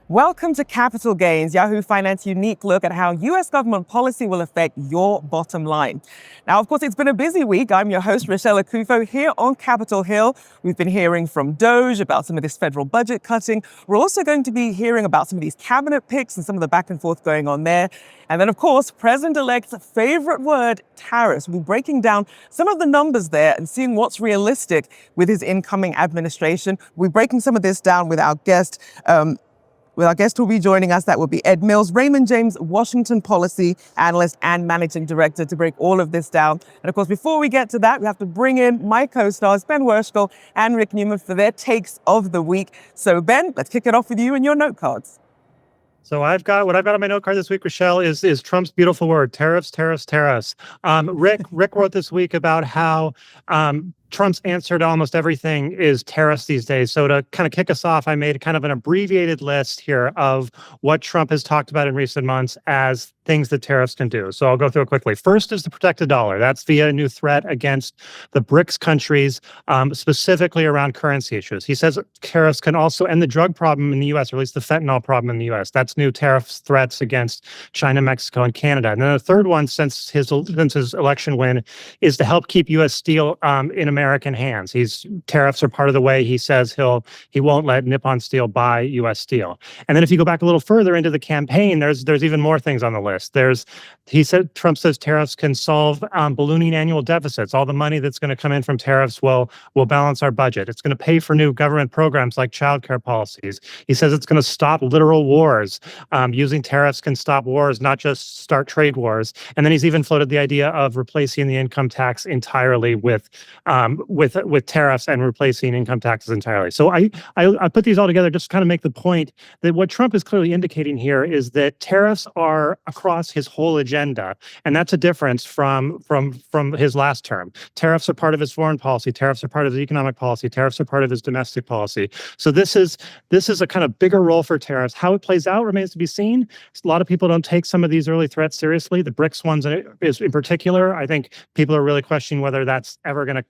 Welcome to Capital Gains, Yahoo Finance unique look at how U.S. government policy will affect your bottom line. Now, of course, it's been a busy week. I'm your host, Rachelle Akuffo, here on Capitol Hill. We've been hearing from Doge about some of this federal budget cutting. We're also going to be hearing about some of these cabinet picks and some of the back and forth going on there. And then, of course, President-elect's favorite word, tariffs. We'll be breaking down some of the numbers there and seeing what's realistic with his incoming administration. We're breaking some of this down with our guest, who will be joining us. That will be Ed Mills, Raymond James, Washington policy analyst and managing director, to break all of this down. And of course, before we get to that, we have to bring in my co-stars, Ben Werschkul and Rick Newman, for their takes of the week. So Ben, let's kick it off with you and your note cards. So what I've got on my note card this week, Rachelle, is Trump's beautiful word, tariffs, tariffs, tariffs. Rick wrote this week about how Trump's answer to almost everything is tariffs these days. So to kind of kick us off, I made kind of an abbreviated list here of what Trump has talked about in recent months as things that tariffs can do. So I'll go through it quickly. First is to protect the dollar. That's via a new threat against the BRICS countries, specifically around currency issues. He says tariffs can also end the drug problem in the U.S., or at least the fentanyl problem in the U.S. That's new tariff threats against China, Mexico, and Canada. And then the third one, since his election win, is to help keep U.S. steel in American hands. Tariffs are part of the way he says he won't let Nippon Steel buy U.S. steel. And then if you go back a little further into the campaign, there's even more things on the list. Trump says tariffs can solve ballooning annual deficits. All the money that's going to come in from tariffs will balance our budget. It's going to pay for new government programs like childcare policies. He says it's going to stop literal wars. Using tariffs can stop wars, not just start trade wars. And then he's even floated the idea of replacing the income tax entirely with tariffs and replacing income taxes entirely. So I put these all together just to kind of make the point that what Trump is clearly indicating here is that tariffs are across his whole agenda, and that's a difference from his last term. Tariffs are part of his foreign policy. Tariffs are part of his economic policy. Tariffs are part of his domestic policy. So this is a kind of bigger role for tariffs. How it plays out remains to be seen. A lot of people don't take some of these early threats seriously. The BRICS ones in particular, I think people are really questioning whether that's ever going to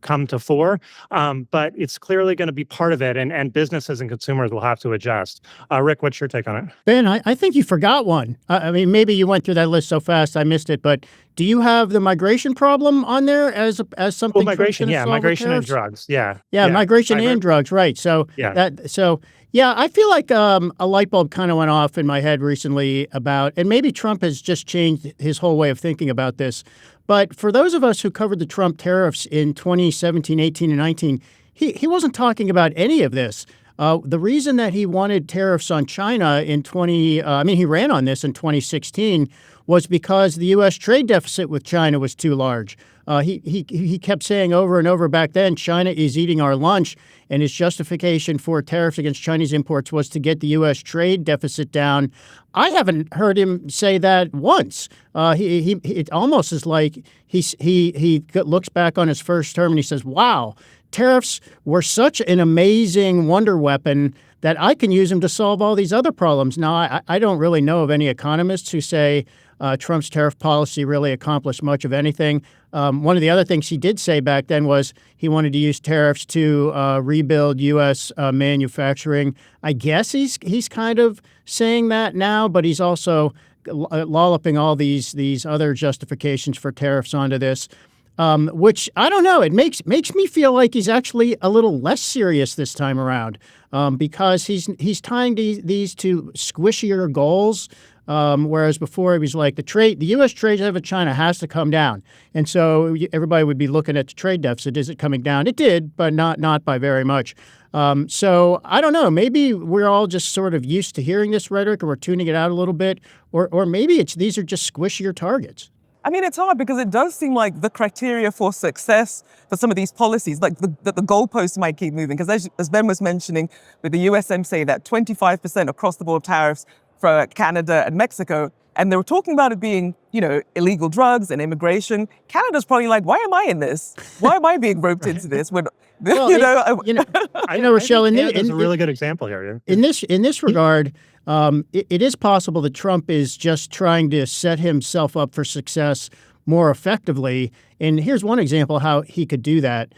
come to fore, but it's clearly going to be part of it, and businesses and consumers will have to adjust. Rick, what's your take on it? Ben, I think you forgot one. I mean, maybe you went through that list so fast I missed it, but do you have the migration problem on there as something? Well, migration and drugs, yeah, migration and drugs, right? So yeah, I feel like a light bulb kind of went off in my head recently about, and maybe Trump has just changed his whole way of thinking about this. But for those of us who covered the Trump tariffs in 2017, 18, and 19, he wasn't talking about any of this. The reason that he wanted tariffs on China he ran on this in 2016, was because the U.S. trade deficit with China was too large. He kept saying over and over back then, China is eating our lunch, and his justification for tariffs against Chinese imports was to get the U.S. trade deficit down. I haven't heard him say that once. It almost is like he looks back on his first term and he says, wow, tariffs were such an amazing wonder weapon that I can use them to solve all these other problems. Now, I don't really know of any economists who say Trump's tariff policy really accomplished much of anything. One of the other things he did say back then was he wanted to use tariffs to rebuild U.S. manufacturing. I guess he's kind of saying that now, but he's also lolloping all these other justifications for tariffs onto this, which I don't know. It makes me feel like he's actually a little less serious this time around, because he's tying these to squishier goals. Whereas before it was like the U.S. trade deficit with China has to come down. And so everybody would be looking at the trade deficit. Is it coming down? It did, but not by very much. So I don't know. Maybe we're all just sort of used to hearing this rhetoric, or we're tuning it out a little bit, or maybe these are just squishier targets. I mean, it's hard because it does seem like the criteria for success for some of these policies, like the goalposts might keep moving. Because as Ben was mentioning, with the USMCA, that 25% across the board tariffs for Canada and Mexico, and they were talking about it being, illegal drugs and immigration. Canada's probably like, why am I in this? Why am I being roped into this? When, I know, Rachelle, Canada's a really good example here. In this regard, it is possible that Trump is just trying to set himself up for success more effectively. And here's one example how he could do that.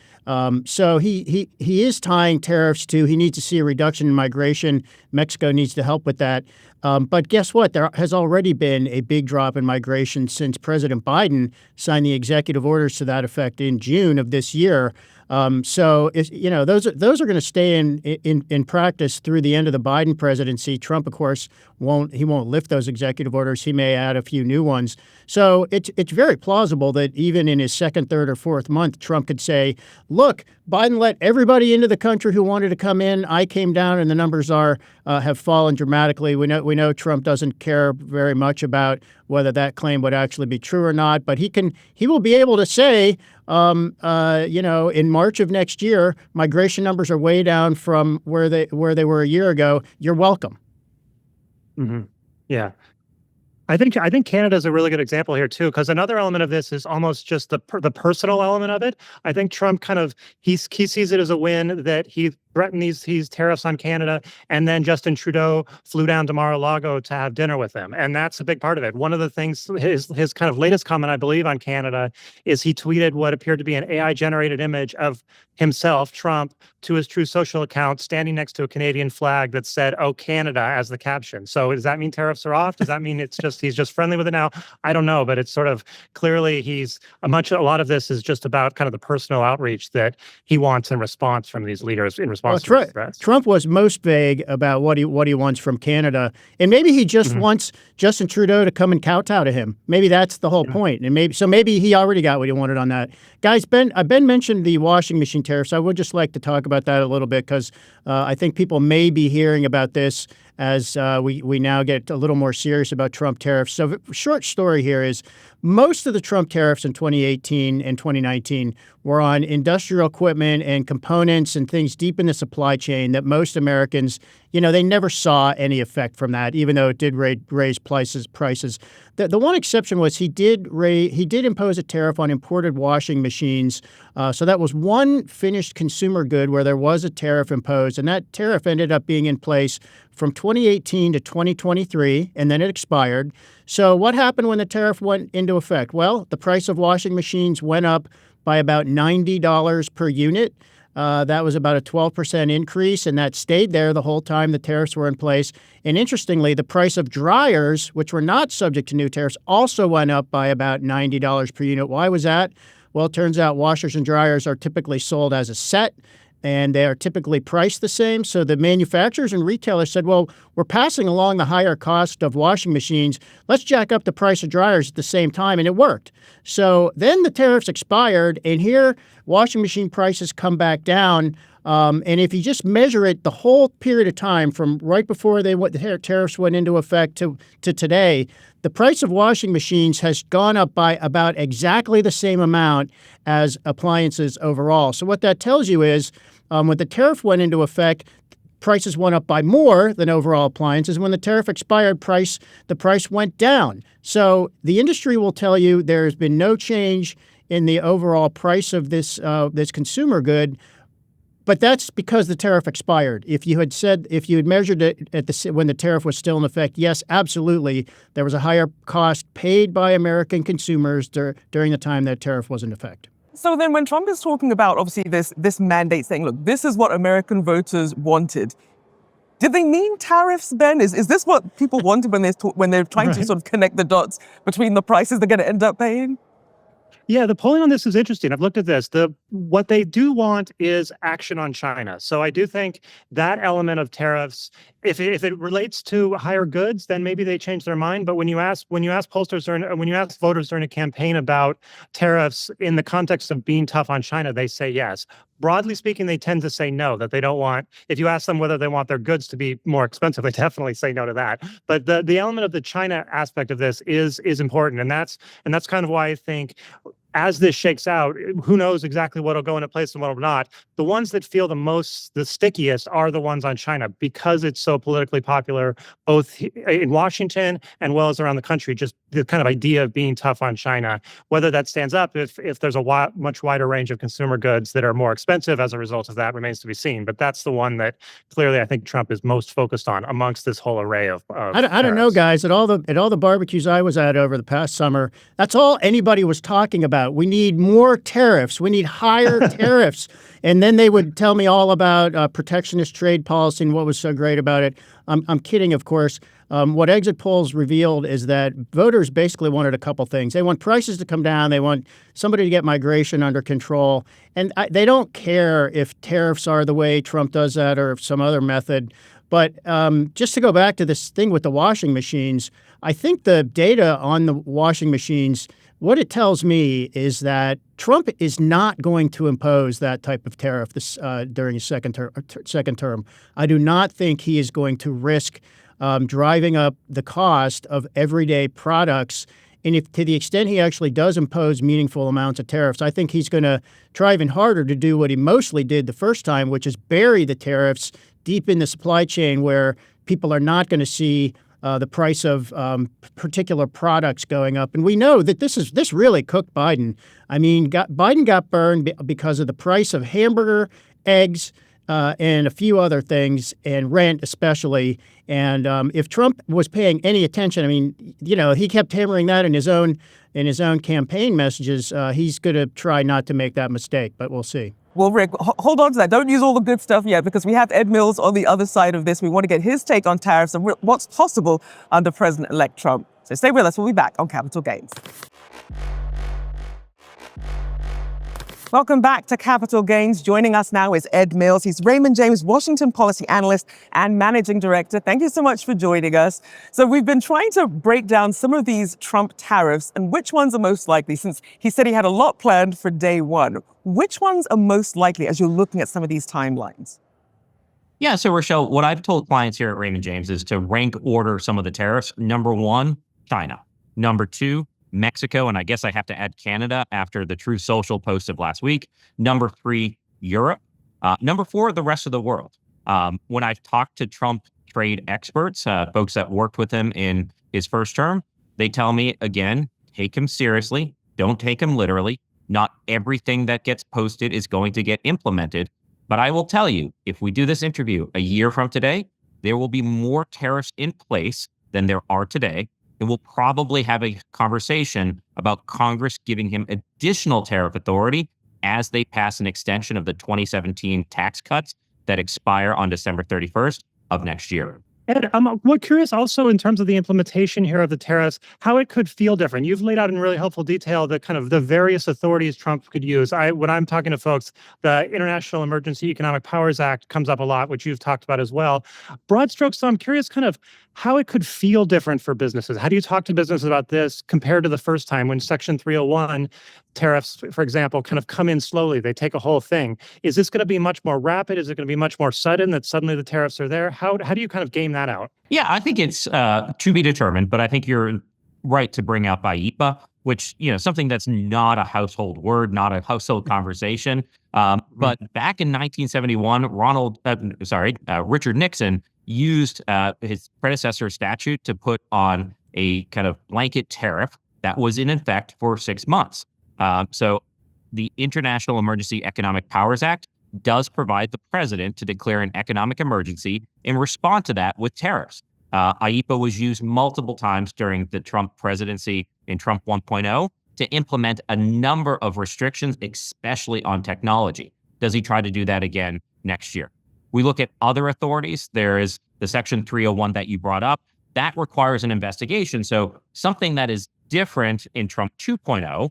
So he is tying tariffs to, he needs to see a reduction in migration. Mexico needs to help with that. But guess what? There has already been a big drop in migration since President Biden signed the executive orders to that effect in June of this year. So those are going to stay in practice through the end of the Biden presidency. Trump, of course, won't lift those executive orders. He may add a few new ones. So it's very plausible that even in his second, third, or fourth month, Trump could say, "Look, Biden let everybody into the country who wanted to come in. I came down, and the numbers have fallen dramatically." We know Trump doesn't care very much about whether that claim would actually be true or not, but he will be able to say, in March of next year, migration numbers are way down from where they were a year ago. You're welcome. Mm-hmm. Yeah. I think Canada is a really good example here too, because another element of this is almost just the personal element of it. I think Trump he sees it as a win that he threatened these tariffs on Canada, and then Justin Trudeau flew down to Mar-a-Lago to have dinner with them, and that's a big part of it. One of the things, his kind of latest comment, I believe, on Canada is he tweeted what appeared to be an AI-generated image of himself, Trump, to his True Social account, standing next to a Canadian flag that said, "Oh, Canada," as the caption. So does that mean tariffs are off? Does that mean he's just friendly with it now? I don't know, but it's sort of clearly a lot of this is just about kind of the personal outreach that he wants in response from these leaders in response to his threats. Trump was most vague about what he wants from Canada, and maybe he just wants Justin Trudeau to come and kowtow to him. Maybe that's the whole point, and maybe he already got what he wanted on that. Guys, Ben mentioned the washing machine tariffs. I would just like to talk about that a little bit because I think people may be hearing about this as we now get a little more serious about Trump tariffs. So the short story here is most of the Trump tariffs in 2018 and 2019 were on industrial equipment and components and things deep in the supply chain that most Americans, they never saw any effect from that, even though it did raise prices. The one exception was he did impose a tariff on imported washing machines. So that was one finished consumer good where there was a tariff imposed, and that tariff ended up being in place from 2018 to 2023, and then it expired. So what happened when the tariff went into effect? Well, the price of washing machines went up by about $90 per unit. That was about a 12% increase, and that stayed there the whole time the tariffs were in place. And interestingly, the price of dryers, which were not subject to new tariffs, also went up by about $90 per unit. Why was that? Well, it turns out washers and dryers are typically sold as a set, and they are typically priced the same. So the manufacturers and retailers said, well, we're passing along the higher cost of washing machines. Let's jack up the price of dryers at the same time, and it worked. So then the tariffs expired, and here washing machine prices come back down. And if you just measure it the whole period of time from right before the tariffs went into effect to today, the price of washing machines has gone up by about exactly the same amount as appliances overall. So what that tells you is when the tariff went into effect, prices went up by more than overall appliances. When the tariff expired, the price went down. So the industry will tell you there has been no change in the overall price of this consumer good. But that's because the tariff expired. If you had measured it when the tariff was still in effect, yes, absolutely, there was a higher cost paid by American consumers during the time that tariff was in effect. So then when Trump is talking about, obviously, this mandate saying, look, this is what American voters wanted, did they mean tariffs, Ben? Is this what people wanted when they're trying to sort of connect the dots between the prices they're going to end up paying? Yeah, the polling on this is interesting. I've looked at this. What they do want is action on China. So I do think that element of tariffs, if it relates to higher goods, then maybe they change their mind. But when you ask pollsters or when you ask voters during a campaign about tariffs in the context of being tough on China, they say yes. Broadly speaking, they tend to say no, that they don't want, if you ask them whether they want their goods to be more expensive, they definitely say no to that. But the element of the China aspect of this is important. And that's kind of why I think as this shakes out, who knows exactly what'll go into place and what'll not. The ones that feel the stickiest are the ones on China, because it's so politically popular, both in Washington and well as around the country. Just the kind of idea of being tough on China, whether that stands up if there's a much wider range of consumer goods that are more expensive as a result of that, remains to be seen. But that's the one that clearly I think Trump is most focused on amongst this whole array of I don't know, guys. At all the barbecues I was at over the past summer, that's all anybody was talking about. We need more tariffs. We need higher tariffs. And then they would tell me all about protectionist trade policy and what was so great about it. I'm kidding, of course. What exit polls revealed is that voters basically wanted a couple things. They want prices to come down. They want somebody to get migration under control. And they don't care if tariffs are the way Trump does that or some other method. But just to go back to this thing with the washing machines, I think the data on the washing machines, what it tells me is that Trump is not going to impose that type of tariff during his second term. I do not think he is going to risk driving up the cost of everyday products. And if to the extent he actually does impose meaningful amounts of tariffs, I think he's going to try even harder to do what he mostly did the first time, which is bury the tariffs deep in the supply chain where people are not going to see the price of particular products going up. And we know that this really cooked Biden. I mean, Biden got burned because of the price of hamburger, eggs, and a few other things, and rent especially. And if Trump was paying any attention, I mean, he kept hammering that in his own campaign messages. He's going to try not to make that mistake, but we'll see. Well, Rick, hold on to that. Don't use all the good stuff yet, because we have Ed Mills on the other side of this. We want to get his take on tariffs and what's possible under President-elect Trump. So stay with us. We'll be back on Capital Gains. Welcome back to Capital Gains. Joining us now is Ed Mills. He's Raymond James Washington Policy Analyst and Managing Director. Thank you so much for joining us. So we've been trying to break down some of these Trump tariffs and which ones are most likely, since he said he had a lot planned for day one. Which ones are most likely as you're looking at some of these timelines? Yeah, so Rachelle, what I've told clients here at Raymond James is to rank order some of the tariffs. Number one, China. Number two, Mexico, and I guess I have to add Canada after the Truth Social post of last week. Number three, Europe. Number four, the rest of the world. When I've talked to Trump trade experts, folks that worked with him in his first term, they tell me, again, take him seriously. Don't take him literally. Not everything that gets posted is going to get implemented. But I will tell you, if we do this interview a year from today, there will be more tariffs in place than there are today. And we'll probably have a conversation about Congress giving him additional tariff authority as they pass an extension of the 2017 tax cuts that expire on December 31st of next year. Ed, I'm curious also in terms of the implementation here of the tariffs, how it could feel different. You've laid out in really helpful detail the kind of the various authorities Trump could use. When I'm talking to folks, the International Emergency Economic Powers Act comes up a lot, which you've talked about as well. Broad strokes, so I'm curious kind of how it could feel different for businesses. How do you talk to businesses about this compared to the first time when Section 301 tariffs, for example, kind of come in slowly? They take a whole thing. Is this going to be much more rapid? Is it going to be much more sudden that suddenly the tariffs are there? How do you kind of game that out? Yeah, I think it's to be determined, but I think you're right to bring out IEEPA, which, something that's not a household word, not a household conversation. But back in 1971, Richard Nixon used his predecessor statute to put on a kind of blanket tariff that was in effect for 6 months. So the International Emergency Economic Powers Act does provide the president to declare an economic emergency and respond to that with tariffs. IEEPA was used multiple times during the Trump presidency in Trump 1.0 to implement a number of restrictions, especially on technology. Does he try to do that again next year? We look at other authorities. There is the Section 301 that you brought up. That requires an investigation. So something that is different in Trump 2.0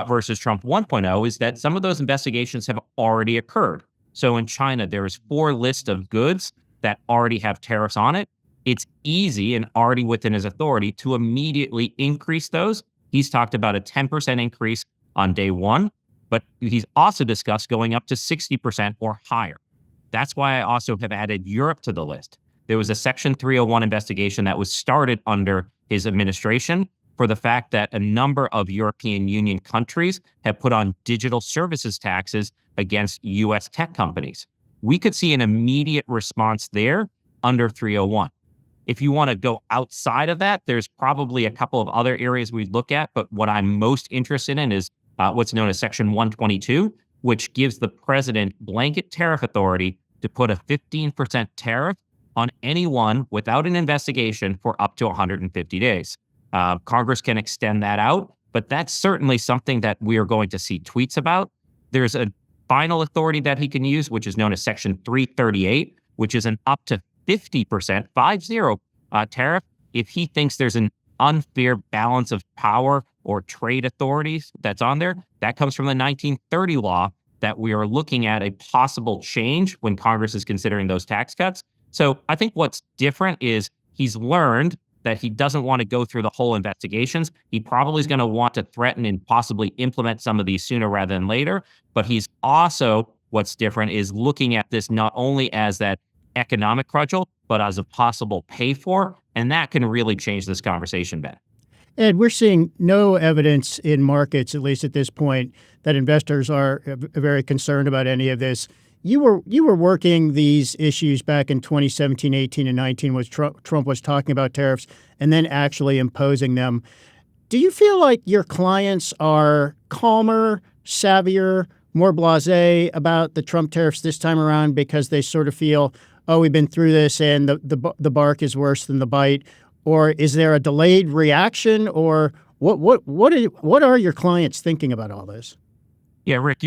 versus Trump 1.0 is that some of those investigations have already occurred. So in China, there is 4 lists of goods that already have tariffs on it. It's easy and already within his authority to immediately increase those. He's talked about a 10% increase on day one, but he's also discussed going up to 60% or higher. That's why I also have added Europe to the list. There was a Section 301 investigation that was started under his administration for the fact that a number of European Union countries have put on digital services taxes against U.S. tech companies. We could see an immediate response there under 301. If you want to go outside of that, there's probably a couple of other areas we'd look at, but what I'm most interested in is what's known as Section 122, which gives the president blanket tariff authority to put a 15% tariff on anyone without an investigation for up to 150 days. Congress can extend that out, but that's certainly something that we are going to see tweets about. There's a final authority that he can use, which is known as Section 338, which is an up to 50%, 50 tariff if he thinks there's an unfair balance of power or trade authorities that's on there. That comes from the 1930 law that we are looking at a possible change when Congress is considering those tax cuts. So I think what's different is he's learned that he doesn't want to go through the whole investigations. He probably is going to want to threaten and possibly implement some of these sooner rather than later. But he's also, what's different is looking at this not only as that economic cudgel, but as a possible pay for, and that can really change this conversation, Ben. Ed, we're seeing no evidence in markets, at least at this point, that investors are very concerned about any of this. You were working these issues back in 2017, 18, and 19, when Trump was talking about tariffs and then actually imposing them. Do you feel like your clients are calmer, savvier, more blasé about the Trump tariffs this time around because they sort of feel, oh, we've been through this and the bark is worse than the bite? Or is there a delayed reaction? Or what are your clients thinking about all this? Yeah, Rick,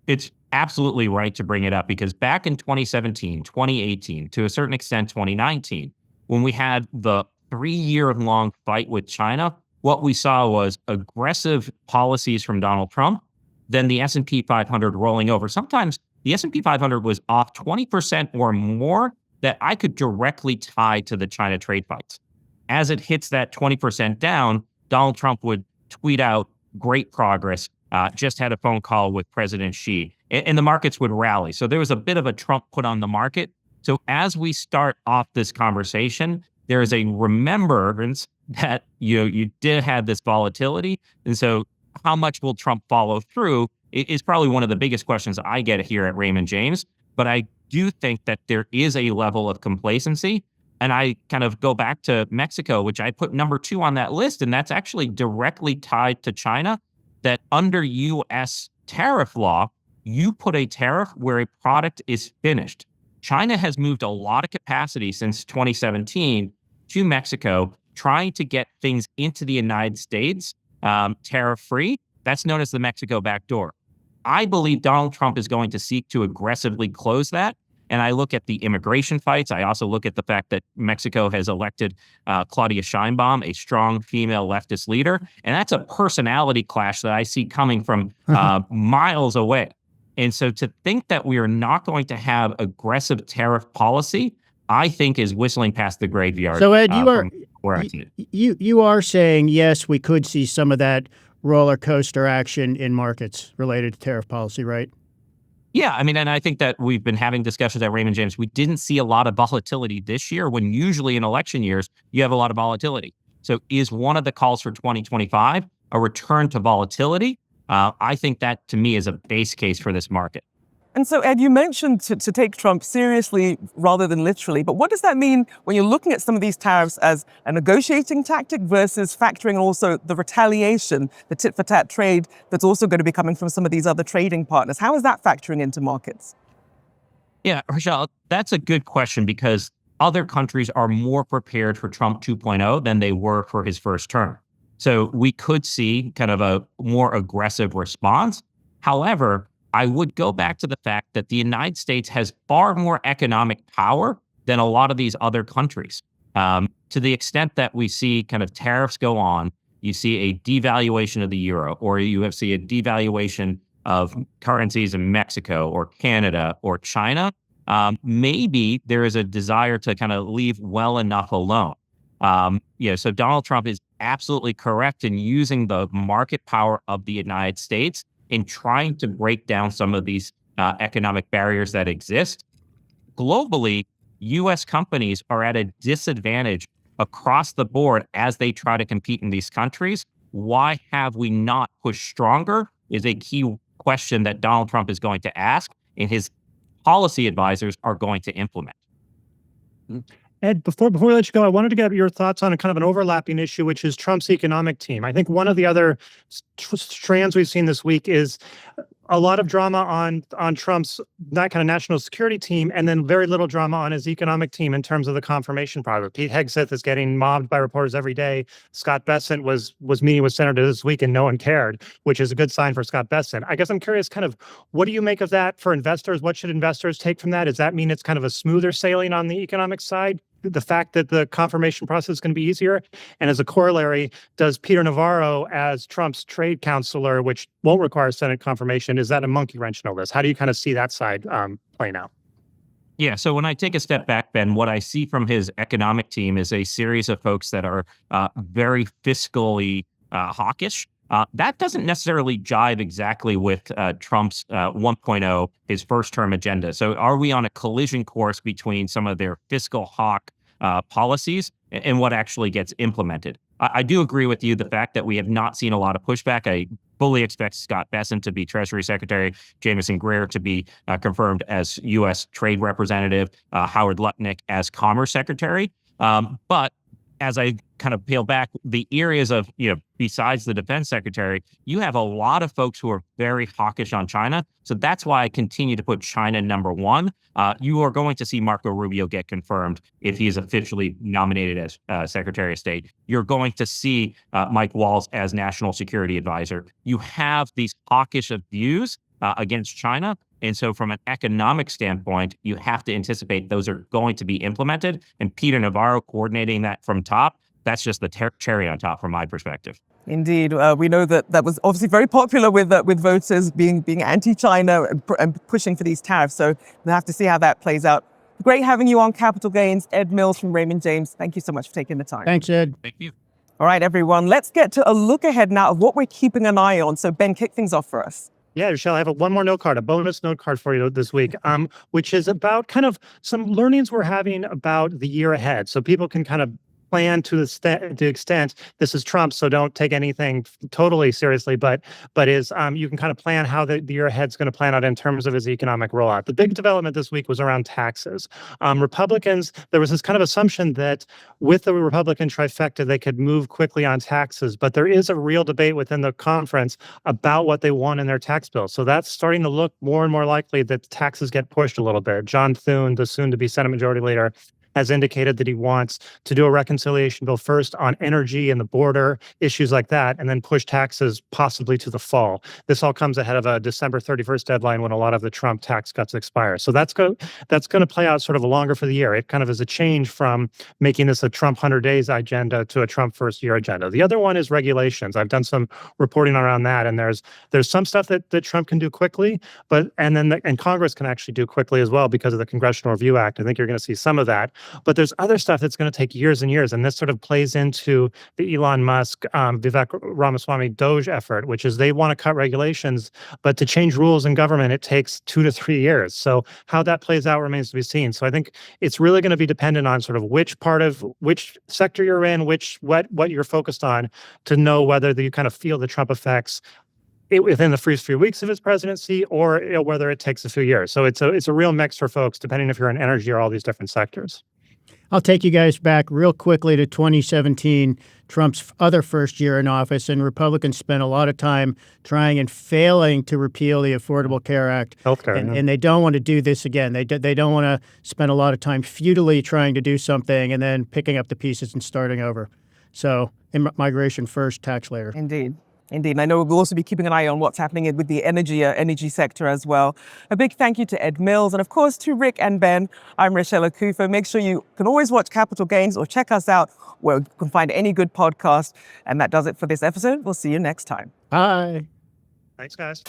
it's absolutely right to bring it up because back in 2017, 2018, to a certain extent 2019, when we had the 3-year-long fight with China, what we saw was aggressive policies from Donald Trump, then the S&P 500 rolling over. Sometimes the S&P 500 was off 20% or more that I could directly tie to the China trade fights. As it hits that 20% down, Donald Trump would tweet out, great progress, just had a phone call with President Xi, and the markets would rally. So there was a bit of a Trump put on the market. So as we start off this conversation, there is a remembrance that you did have this volatility. And so how much will Trump follow through is probably one of the biggest questions I get here at Raymond James. But I do think that there is a level of complacency. And I kind of go back to Mexico, which I put number 2 on that list. And that's actually directly tied to China, that under U.S. tariff law, you put a tariff where a product is finished. China has moved a lot of capacity since 2017 to Mexico, trying to get things into the United States tariff-free. That's known as the Mexico backdoor. I believe Donald Trump is going to seek to aggressively close that. And I look at the immigration fights. I also look at the fact that Mexico has elected Claudia Sheinbaum, a strong female leftist leader. And that's a personality clash that I see coming from miles away. And so to think that we are not going to have aggressive tariff policy, I think is whistling past the graveyard. So Ed, you are saying, yes, we could see some of that roller coaster action in markets related to tariff policy, right? Yeah, I mean, and I think that we've been having discussions at Raymond James. We didn't see a lot of volatility this year when usually in election years, you have a lot of volatility. So is one of the calls for 2025 a return to volatility? I think that to me is a base case for this market. And so, Ed, you mentioned to take Trump seriously rather than literally, but what does that mean when you're looking at some of these tariffs as a negotiating tactic versus factoring also the retaliation, the tit-for-tat trade that's also going to be coming from some of these other trading partners? How is that factoring into markets? Yeah, Rachelle, that's a good question because other countries are more prepared for Trump 2.0 than they were for his first term. So we could see kind of a more aggressive response. However, I would go back to the fact that the United States has far more economic power than a lot of these other countries. To the extent that we see kind of tariffs go on, you see a devaluation of the euro, or you see a devaluation of currencies in Mexico or Canada or China, maybe there is a desire to kind of leave well enough alone. So Donald Trump is absolutely correct in using the market power of the United States in trying to break down some of these economic barriers that exist. Globally, U.S. companies are at a disadvantage across the board as they try to compete in these countries. Why have we not pushed stronger is a key question that Donald Trump is going to ask, and his policy advisors are going to implement. Ed, before we let you go, I wanted to get your thoughts on a kind of an overlapping issue, which is Trump's economic team. I think one of the other strands we've seen this week is a lot of drama on Trump's that kind of national security team, and then very little drama on his economic team in terms of the confirmation project. Pete Hegseth is getting mobbed by reporters every day. Scott Bessent was meeting with senators this week and no one cared, which is a good sign for Scott Bessent. I guess I'm curious, kind of, what do you make of that for investors? What should investors take from that? Does that mean it's kind of a smoother sailing on the economic side? The fact that the confirmation process is going to be easier? And as a corollary, does Peter Navarro, as Trump's trade counselor, which won't require Senate confirmation, is that a monkey wrench in all this? How do you kind of see that side playing out? Yeah, so when I take a step back, Ben, what I see from his economic team is a series of folks that are very fiscally hawkish. That doesn't necessarily jive exactly with Trump's 1.0, his first term agenda. So are we on a collision course between some of their fiscal hawk policies and what actually gets implemented? I do agree with you, the fact that we have not seen a lot of pushback. I fully expect Scott Bessent to be Treasury Secretary, Jamieson Greer to be confirmed as U.S. Trade Representative, Howard Lutnick as Commerce Secretary. But as I kind of peel back the areas of, besides the defense secretary, you have a lot of folks who are very hawkish on China. So that's why I continue to put China number one. You are going to see Marco Rubio get confirmed if he is officially nominated as Secretary of State. You're going to see Mike Waltz as National Security Advisor. You have these hawkish views against China. And so from an economic standpoint, you have to anticipate those are going to be implemented. And Peter Navarro coordinating that from top, that's just the cherry on top from my perspective. Indeed. We know that was obviously very popular with voters being anti-China and pushing for these tariffs. So we'll have to see how that plays out. Great having you on Capital Gains. Ed Mills from Raymond James. Thank you so much for taking the time. Thanks, Ed. Thank you. All right, everyone. Let's get to a look ahead now of what we're keeping an eye on. So Ben, kick things off for us. Yeah, Rachelle, I have one more note card, a bonus note card for you this week, which is about kind of some learnings we're having about the year ahead. So people can kind of plan to the extent this is Trump, so don't take anything totally seriously, but is you can kind of plan how the year ahead's going to plan out in terms of his economic rollout. The big development this week was around taxes. Republicans, there was this kind of assumption that with the Republican trifecta, they could move quickly on taxes, but there is a real debate within the conference about what they want in their tax bill. So that's starting to look more and more likely that taxes get pushed a little bit. John Thune, the soon-to-be Senate Majority Leader, has indicated that he wants to do a reconciliation bill first on energy and the border, issues like that, and then push taxes possibly to the fall. This all comes ahead of a December 31st deadline when a lot of the Trump tax cuts expire. So that's going to play out sort of longer for the year. It kind of is a change from making this a Trump 100 days agenda to a Trump first year agenda. The other one is regulations. I've done some reporting around that, and there's some stuff that Trump can do quickly, and Congress can actually do quickly as well because of the Congressional Review Act. I think you're going to see some of that. But there's other stuff that's going to take years and years. And this sort of plays into the Elon Musk, Vivek Ramaswamy Doge effort, which is they want to cut regulations, but to change rules in government, it takes 2 to 3 years. So how that plays out remains to be seen. So I think it's really going to be dependent on sort of which sector you're in, what you're focused on to know whether you kind of feel the Trump effects within the first few weeks of his presidency, or whether it takes a few years. So it's a real mix for folks, depending if you're in energy or all these different sectors. I'll take you guys back real quickly to 2017, Trump's other first year in office, and Republicans spent a lot of time trying and failing to repeal the Affordable Care Act. Healthcare, and they don't want to do this again. They don't want to spend a lot of time futilely trying to do something and then picking up the pieces and starting over. So immigration first, tax later. Indeed. And I know we'll also be keeping an eye on what's happening with the energy sector as well. A big thank you to Ed Mills and, of course, to Rick and Ben. I'm Rachelle Akuffo. Make sure you can always watch Capital Gains or check us out where you can find any good podcast. And that does it for this episode. We'll see you next time. Bye. Thanks, guys.